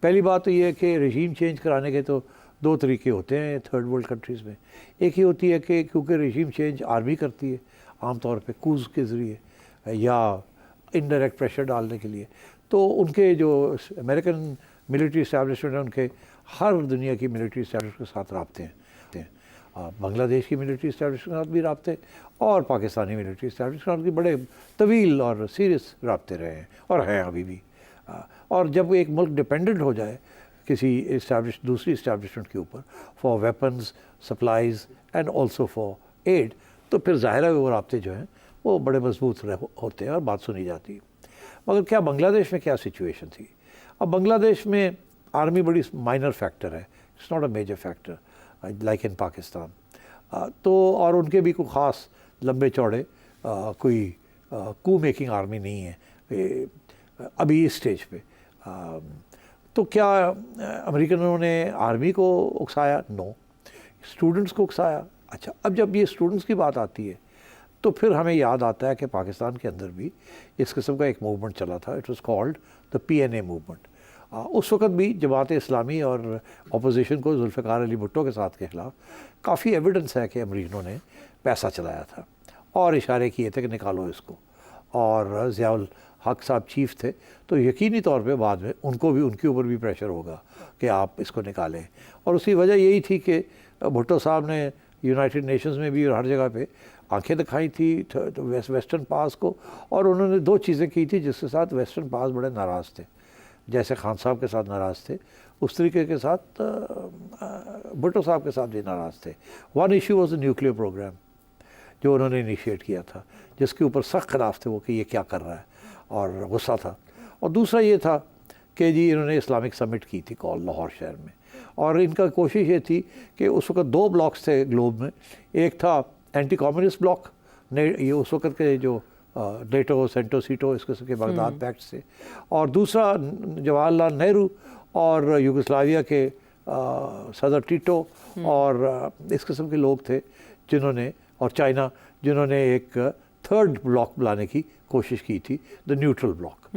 पहली बात तो ये है कि रेजीम चेंज कराने के तो दो तरीके होते हैं थर्ड वर्ल्ड कंट्रीज़ में। एक ही होती है कि क्योंकि रेजीम चेंज आर्मी करती है आमतौर पे कूज के ज़रिए या इनडायरेक्ट प्रेशर डालने के लिए, तो उनके जो अमेरिकन मिलिट्री इस्टेब्लिशमेंट है उनके हर दुनिया की मिलिट्री इस्टेब्लिशमेंट के साथ राब्ते हैं। बांग्लादेश की मिलिट्री इस्टेब्लिशमेंट के साथ भी राब्ते और पाकिस्तानी मिलिट्री इस्टेब्लिशमेंट के बड़े तवील और सीरियस राब्ते रहे हैं और हैं अभी भी। और जब एक मुल्क डिपेंडेंट हो जाए किसी दूसरी इस्टेब्लिशमेंट के ऊपर for weapons supplies and also for aid, तो फिर ज़ाहिर है वो राब्ते जो हैं वो बड़े मजबूत होते हैं और बात सुनी जाती है। मगर क्या बांग्लादेश में क्या सिचुएशन थी? अब बांग्लादेश में आर्मी बड़ी माइनर फैक्टर है, it's not a major factor like in Pakistan. तो और उनके भी कोई ख़ास लंबे चौड़े कोई कू मेकिंग आर्मी नहीं है अभी इस स्टेज पे। तो क्या अमेरिकनों ने आर्मी को उकसाया? नो। स्टूडेंट्स को उकसाया? अच्छा, अब जब ये स्टूडेंट्स की बात आती है तो फिर हमें याद आता है कि पाकिस्तान के अंदर भी इस किस्म का एक मूवमेंट चला था, it was called the PNA movement. उस वक़्त भी जमात इस्लामी और अपोजिशन को जुल्फ़िकार अली भुट्टो के साथ के ख़िलाफ़ काफ़ी एविडेंस है कि अमरीकनों ने पैसा चलाया था और इशारे किए थे कि निकालो इसको, और ज़ियाउल हक साहब चीफ थे, तो यकीनी तौर पे बाद में उनको भी उनके ऊपर भी प्रेशर होगा कि आप इसको निकालें। और उसकी वजह यही थी कि भुट्टो साहब ने यूनाइटेड नेशंस में भी और हर जगह पे आंखें दिखाई थी वेस्टर्न पास को, और उन्होंने दो चीज़ें की थी जिसके साथ वेस्टर्न पास बड़े नाराज़ थे। जैसे खान साहब के साथ नाराज़ थे उस तरीके के साथ भुट्टो साहब के साथ भी नाराज़ थे। One issue was the nuclear program जो उन्होंने इनिशिएट किया था, जिसके ऊपर सख्त खिलाफ थे वो कि ये क्या कर रहा है, और गुस्सा था। और दूसरा ये था कि जी इन्होंने इस्लामिक समिट की थी कॉल लाहौर शहर में, और इनका कोशिश ये थी कि उस वक़्त दो ब्लॉक्स थे ग्लोब में, एक था एंटी कम्युनिस्ट ब्लॉक, ये उस वक़्त के जो नेटो सेंटो सीटो इस किस्म के बगदाद पैक्ट से, और दूसरा जवाहरलाल नेहरू और यूगोस्लाविया के सदर टीटो और इस किस्म के लोग थे जिन्होंने, और चाइना, जिन्होंने एक थर्ड ब्लॉक बनाने की कोशिश की थी, the neutral block.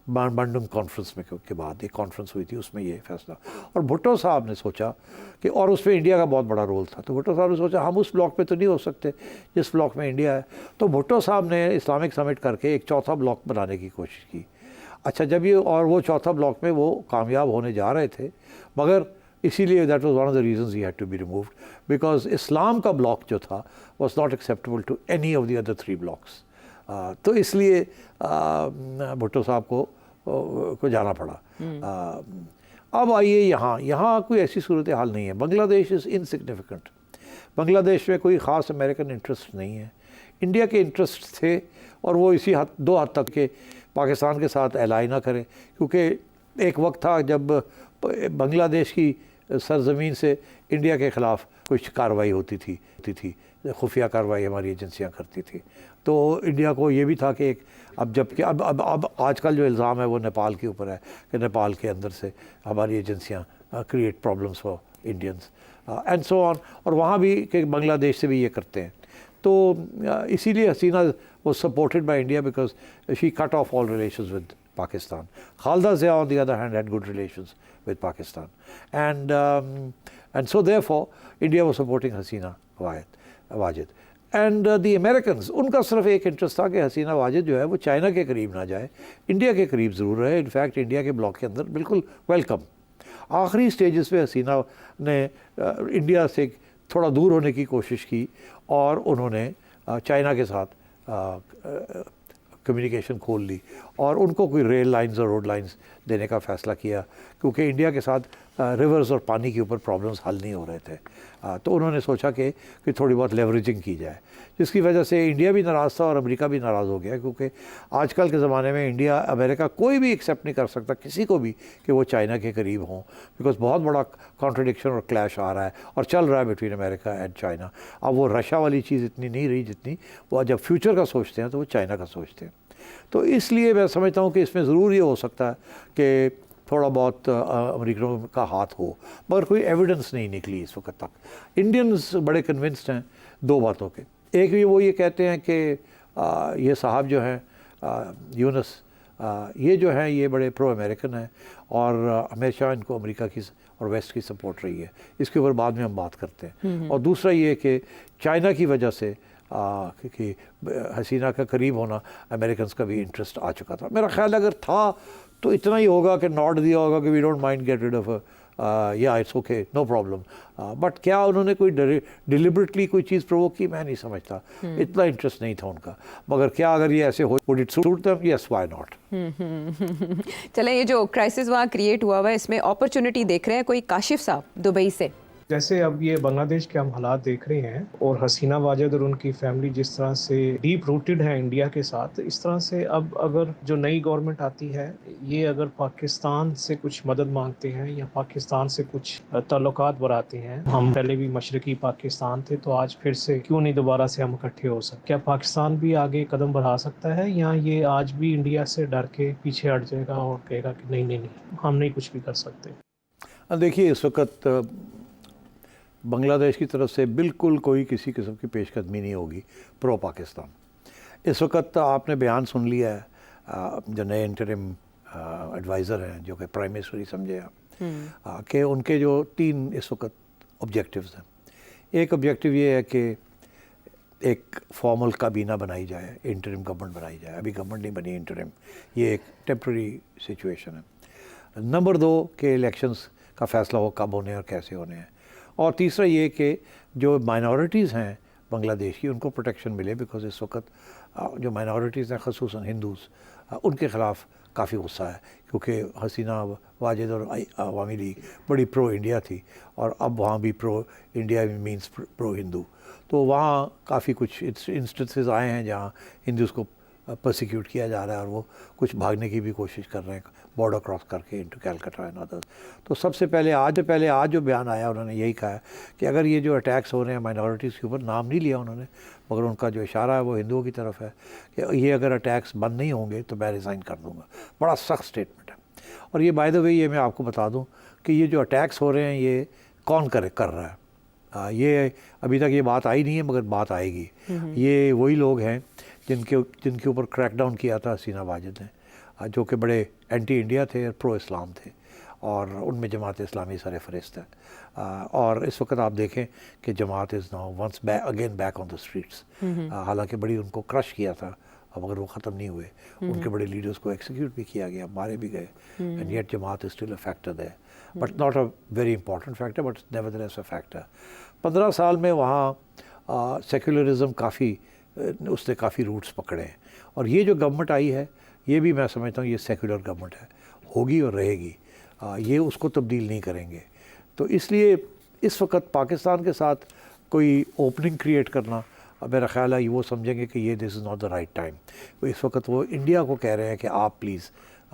Bandung conference में के बाद एक कॉन्फ्रेंस हुई थी, उसमें ये फैसला, और भुट्टो साहब ने सोचा कि, और उसमें इंडिया का बहुत बड़ा रोल था, तो भुट्टो साहब ने सोचा हम उस ब्लॉक पे तो नहीं हो सकते जिस ब्लॉक में इंडिया है, तो भुट्टो साहब ने इस्लामिक समिट करके एक चौथा ब्लॉक बनाने की कोशिश की। अच्छा, जब ये, और वो चौथा ब्लॉक में वो कामयाब होने जा रहे थे, मगर इसीलिए that was one of the reasons he had to be removed, because इस्लाम का ब्लॉक जो था was not acceptable to any of the other 3 blocks. तो इसलिए भुट्टो साहब को जाना पड़ा। अब आइए यहाँ कोई ऐसी सूरत हाल नहीं है। Bangladesh is insignificant. बांग्लादेश में कोई ख़ास अमेरिकन इंटरेस्ट नहीं है। इंडिया के इंटरेस्ट थे, और वो इसी दो हद तक के पाकिस्तान के साथ एलाई ना करें, क्योंकि एक वक्त था जब बांग्लादेश की सरजमीन से इंडिया के ख़िलाफ़ कुछ कार्रवाई होती थी, खुफिया कार्रवाई हमारी एजेंसियां करती थी। तो इंडिया को ये भी था कि एक, अब जबकि अब आजकल जो इल्ज़ाम है वो नेपाल के ऊपर है कि नेपाल के अंदर से हमारी एजेंसियां create problems for Indians and so on, और वहाँ भी कि बांग्लादेश से भी ये करते हैं। तो इसीलिए हसीना was supported by India because she cut off all relations with Pakistan. Khalda Zia, on the other hand, had good relations with Pakistan, and so therefore India was supporting Hasina Wajid. And the Americans, उनका सिर्फ एक interest था कि हसीना वाजिद जो है वो China के करीब ना जाए, इंडिया के करीब ज़रूर रहे। इनफैक्ट इंडिया के ब्लॉक के अंदर बिल्कुल वेलकम। आखिरी स्टेजेस पे हसीना ने इंडिया से थोड़ा दूर होने की कोशिश की, और उन्होंने चाइना के साथ कम्युनिकेशन खोल ली, और उनको कोई रेल लाइंस और रोड लाइंस देने का फ़ैसला किया, क्योंकि इंडिया के साथ रिवर्स और पानी के ऊपर प्रॉब्लम्स हल नहीं हो रहे थे। तो उन्होंने सोचा कि थोड़ी बहुत लेवरेजिंग की जाए, जिसकी वजह से इंडिया भी नाराज़ था और अमेरिका भी नाराज़ हो गया, क्योंकि आजकल के ज़माने में इंडिया, अमेरिका कोई भी एक्सेप्ट नहीं कर सकता किसी को भी कि वो चाइना के करीब हों, बिकॉज बहुत बड़ा कॉन्ट्रडिक्शन और क्लैश आ रहा है और चल रहा है बिटवीन अमेरिका एंड चाइना। अब वो रशिया वाली चीज़ इतनी नहीं रही जितनी वो जब फ्यूचर का सोचते हैं तो वो चाइना का सोचते हैं। तो इसलिए मैं समझता हूँ कि इसमें ज़रूर ये हो सकता है कि थोड़ा बहुत अमेरिकनों का हाथ हो, मगर कोई एविडेंस नहीं निकली इस वक्त तक। इंडियंस बड़े कन्विंस्ड हैं 2 बातों के। एक भी वो ये कहते हैं कि ये साहब जो हैं यूनस, ये जो हैं ये बड़े प्रो अमेरिकन हैं, और हमेशा इनको अमेरिका की और वेस्ट की सपोर्ट रही है। इसके ऊपर बाद में हम बात करते हैं। और दूसरा ये कि चाइना की वजह से कि हसीना का करीब होना अमेरिकन का भी इंटरेस्ट आ चुका था। मेरा ख्याल अगर था तो इतना ही होगा कि नॉट दिया होगा कि we don't mind get rid of या it's okay, no problem. But क्या उन्होंने कोई डिलिबरेटली कोई चीज़ प्रोवोक की, मैं नहीं समझता। इतना इंटरेस्ट नहीं था उनका। मगर क्या अगर ये ऐसे हो, would it suit them? Yes, why not. चलें, ये जो क्राइसिस वहाँ क्रिएट हुआ है इसमें अपॉर्चुनिटी देख रहे हैं कोई काशिफ साहब दुबई से? जैसे अब ये बांग्लादेश के हम हालात देख रहे हैं, और हसीना वाजिद और उनकी फैमिली जिस तरह से डीप रूटेड है इंडिया के साथ, इस तरह से अब अगर जो नई गवर्नमेंट आती है, ये अगर पाकिस्तान से कुछ मदद मांगते हैं या पाकिस्तान से कुछ ताल्लुकात बढ़ाते हैं, हम पहले भी मशरकी पाकिस्तान थे, तो आज फिर से क्यों नहीं दोबारा से हम इकट्ठे हो सकते? क्या पाकिस्तान भी आगे कदम बढ़ा सकता है, या ये आज भी इंडिया से डर के पीछे हट जाएगा और कहेगा कि नहीं नहीं नहीं, हम नहीं कुछ भी कर सकते? देखिए, इस वक्त बांग्लादेश की तरफ से बिल्कुल कोई किसी किस्म की पेशकदमी नहीं होगी प्रो पाकिस्तान। इस वक्त आपने बयान सुन लिया है जो नए इंटरिम एडवाइज़र हैं, जो कि प्राइम मिनिस्टर ही समझे आप, कि उनके जो 3 इस वक्त ऑब्जेक्टिव्स हैं। एक ऑब्जेक्टिव ये है कि एक फॉर्मल काबीना बनाई जाए, इंटरिम गवर्नमेंट बनाई जाए। अभी गवर्नमेंट नहीं बनी, इंटरिम, ये एक टेम्प्रेरी सिचुएशन है। नंबर 2 के इलेक्शंस का फ़ैसला हो कब होने और कैसे होने हैं। और तीसरा ये कि जो माइनॉरिटीज़ हैं बांग्लादेश की, उनको प्रोटेक्शन मिले, बिकॉज इस वक्त जो माइनॉरिटीज़ हैं ख़ुसूसन हिंदूज़, उनके ख़िलाफ़ काफ़ी गुस्सा है, क्योंकि हसीना वाजिद और अवामी लीग बड़ी प्रो इंडिया थी, और अब वहाँ भी pro India means pro Hindu. तो वहाँ काफ़ी कुछ इंस्टेंसेस आए हैं जहाँ हिंदूज़ को परसिक्यूट किया जा रहा है, और वो कुछ भागने की भी कोशिश कर रहे हैं बॉर्डर क्रॉस करके इनटू कैलकाटा एंड अदर्स। तो सबसे पहले आज जो बयान आया, उन्होंने यही कहा है कि अगर ये जो अटैक्स हो रहे हैं माइनॉरिटीज़ के ऊपर, नाम नहीं लिया उन्होंने, मगर उनका जो इशारा है वो हिंदुओं की तरफ है कि ये अगर अटैक्स बंद नहीं होंगे तो मैं रिज़ाइन कर दूँगा। बड़ा सख्त स्टेटमेंट है। और ये बाय द वे, ये मैं आपको बता दूँ कि ये जो अटैक्स हो रहे हैं ये कौन कर रहा है। ये अभी तक ये बात आई नहीं है, मगर बात आएगी। ये वही लोग हैं जिनके ऊपर क्रैकडाउन किया था हसीना वाजिद ने, जो कि बड़े एंटी इंडिया थे और प्रो इस्लाम थे, और उनमें जमात इस्लामी सरफहरिस्त है। और इस वक्त आप देखें कि Jamaat is now once again back on the streets. हालांकि बड़ी उनको क्रश किया था, अब अगर वो ख़त्म नहीं हुए, उनके बड़े लीडर्स को एक्सिक्यूट भी किया गया, मारे भी गए, and yet Jamaat is still a factor there, but not a very important factor, but nevertheless a factor. 15 साल में वहाँ सेक्युलरिज्म काफ़ी उसने काफ़ी रूट्स पकड़े हैं, और ये जो गवर्नमेंट आई है ये भी मैं समझता हूँ ये सेक्युलर गवर्नमेंट है, होगी और रहेगी। ये उसको तब्दील नहीं करेंगे। तो इसलिए इस वक्त पाकिस्तान के साथ कोई ओपनिंग क्रिएट करना, मेरा ख़्याल है वो समझेंगे कि ये this is not the right time. इस वक्त वो इंडिया को कह रहे हैं कि आप प्लीज़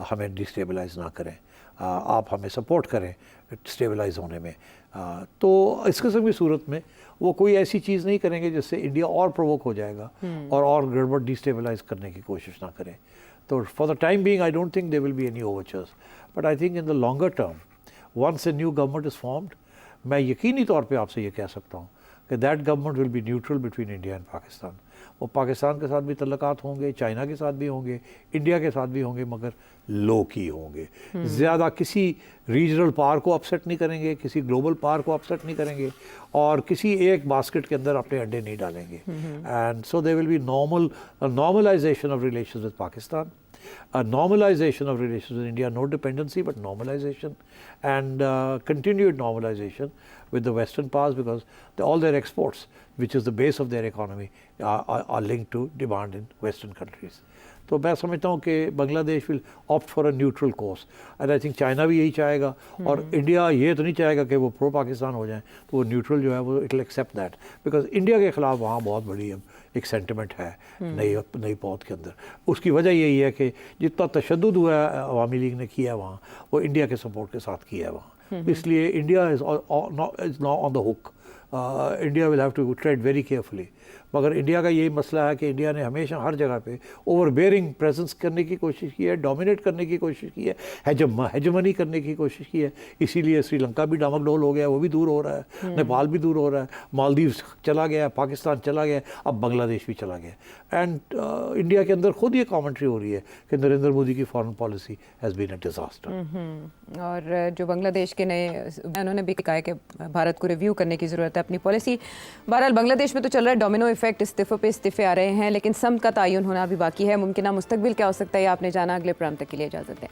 हमें डिस्टेबलाइज़ ना करें, आप हमें सपोर्ट करें स्टेबलाइज होने में। तो इस किस्म की सूरत में वो कोई ऐसी चीज़ नहीं करेंगे जिससे इंडिया और प्रोवोक हो जाएगा और गड़बड़ डिस्टेबलाइज करने की कोशिश ना करें। तो for the time being I don't think they will be any overtures, but I think in the longer term once a new government is formed, मैं यकीनी तौर पे आपसे ये कह सकता हूँ कि that government will be neutral between India and Pakistan. वो पाकिस्तान के साथ भी तल्लुकात होंगे, चाइना के साथ भी होंगे, इंडिया के साथ भी होंगे, मगर लो की होंगे। ज़्यादा किसी रीजनल पावर को अपसेट नहीं करेंगे, किसी ग्लोबल पावर को अपसेट नहीं करेंगे, और किसी एक बास्केट के अंदर अपने अंडे नहीं डालेंगे। And so they will be normalization of relations with Pakistan, a normalization of relations with India, no dependency but normalization, and continued normalization with the Western powers, because all their exports, which is the base of their economy, are linked to demand in Western countries. तो मैं समझता हूँ कि Bangladesh will opt for a neutral course, and I think China भी यही चाहेगा, और India ये तो नहीं चाहेगा कि वो प्रो पाकिस्तान हो जाए, तो वो न्यूट्रल जो है वो it will accept that, because India के ख़िलाफ़ वहाँ बहुत बड़ी अब एक सेंटिमेंट है नई पौध के अंदर। उसकी वजह यही है कि जितना तशद्दुद हुआ है अवामी लीग ने किया है वहाँ, वो इंडिया के सपोर्ट के साथ किया है वहाँ, इसलिए India is now on the hook. India will have to trade very carefully. मगर इंडिया का यही मसला है कि इंडिया ने हमेशा हर जगह पे ओवरबेयरिंग प्रेजेंस करने की कोशिश की है, डोमिनेट करने की कोशिश की है, हेजमनी करने की कोशिश की है। इसीलिए श्रीलंका भी डामाडोल हो गया, वो भी दूर हो रहा है, नेपाल भी दूर हो रहा है, मालदीव्स चला गया, पाकिस्तान चला गया, अब बांग्लादेश भी चला गया। एंड इंडिया के अंदर खुद ये कॉमेंट्री हो रही है कि नरेंद्र मोदी की foreign policy has been a disaster. और जो बांग्लादेश के नए उन्होंने भी कहा है कि भारत को रिव्यू करने की ज़रूरत है अपनी पॉलिसी। बहरहाल बांग्लादेश में तो चल रहा है डोमिनो इफेक्ट, इस्तीफ़ों पे इस्तीफ़े आ रहे हैं, लेकिन सम का तयन होना भी बाकी है। मुमकिन मुस्तकबिल क्या हो सकता है ये आपने जाना। अगले प्रोग्राम तक के लिए इजाज़त दें।